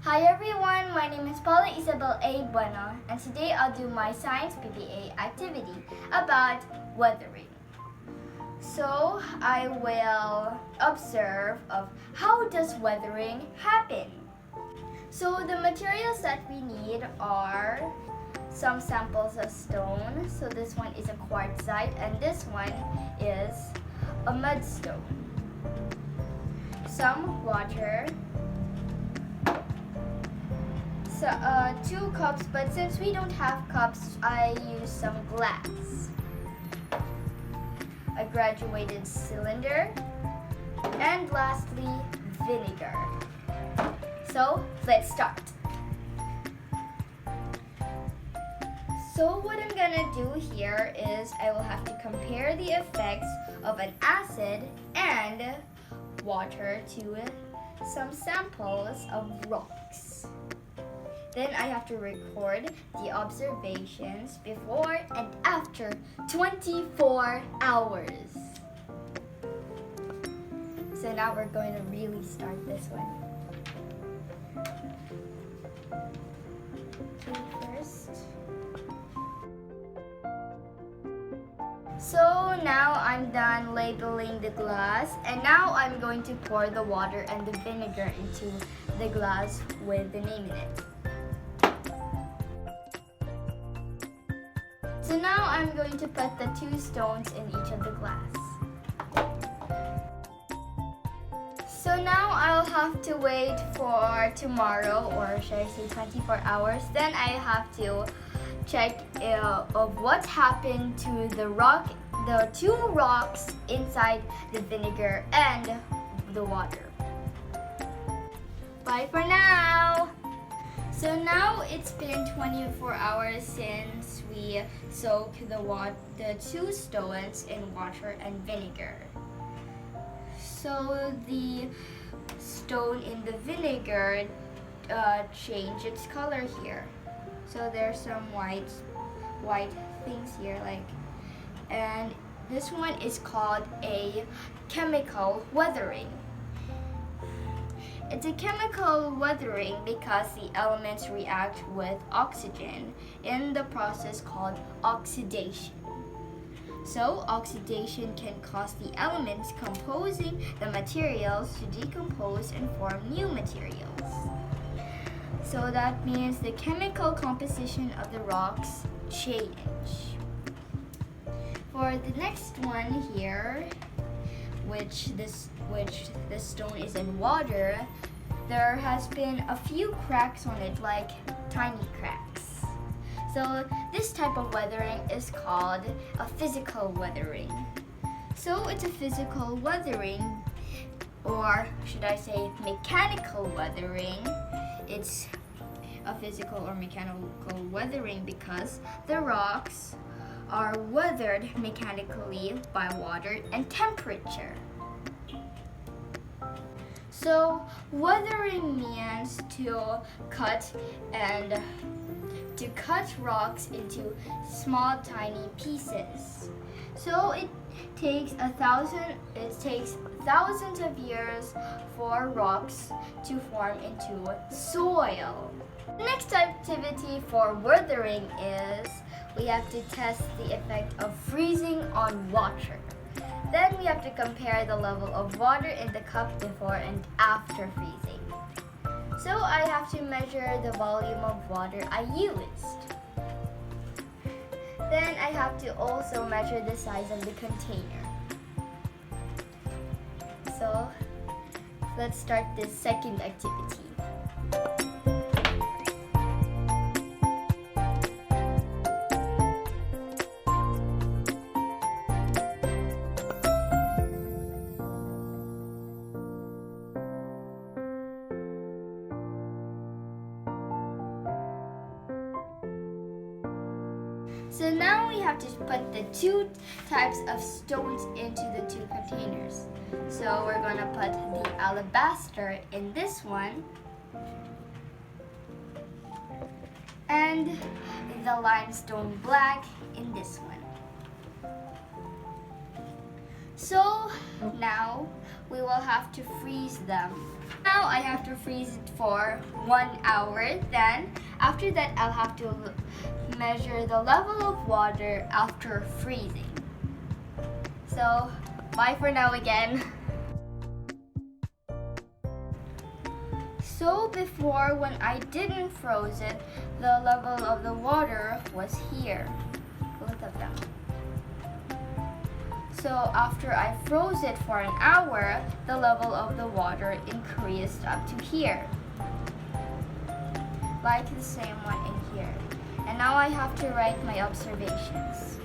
Hi everyone, my name is Paula Isabel A. Bueno, and today I'll do my Science PPA activity about weathering. So I will observe of how does weathering happen. So the materials that we need are some samples of stone. So this one is a quartzite and this one is a mudstone. Some water. So 2 cups, but since we don't have cups, I use some glass. A graduated cylinder, and lastly, vinegar. So let's start. So what I'm gonna do here is I will have to compare the effects of an acid and water to some samples of rocks. Then I have to record the observations before and after 24 hours. So now we're going to really start this one. Okay, first. So now I'm done labeling the glass, and now I'm going to pour the water and the vinegar into the glass with the name in it. So now I'm going to put the 2 stones in each of the glass. So now I'll have to wait for tomorrow, or should I say 24 hours. Then I have to check of what happened to the 2 rocks inside the vinegar and the water. Bye for now! So now it's been 24 hours since we soaked the 2 stones in water and vinegar. So the stone in the vinegar changed its color here. So there's some white things here, and this one is called a chemical weathering. It's a chemical weathering because the elements react with oxygen in the process called oxidation. So oxidation can cause the elements composing the materials to decompose and form new materials. So that means the chemical composition of the rocks change. For the next one here, which the stone is in water, there has been a few cracks on it, like tiny cracks. So this type of weathering is called a physical weathering. So it's a physical weathering, or should I say mechanical weathering. It's a physical or mechanical weathering because the rocks are weathered mechanically by water and temperature. So weathering means to cut rocks into small tiny pieces. So it takes thousands of years for rocks to form into soil. The next activity for weathering is we have to test the effect of freezing on water. Then we have to compare the level of water in the cup before and after freezing. So I have to measure the volume of water I used. Then I have to also measure the size of the container. So let's start this second activity. So now we have to put the 2 types of stones into the 2 containers. So we're going to put the alabaster in this one and the limestone black in this one. So now we will have to freeze them. Now I have to freeze it for 1 hour. Then after that I'll have to measure the level of water after freezing. So bye for now again. So before, when I didn't froze it, the level of the water was here. Both of them. So after I froze it for an hour, the level of the water increased up to here. Like the same one in here. And now I have to write my observations.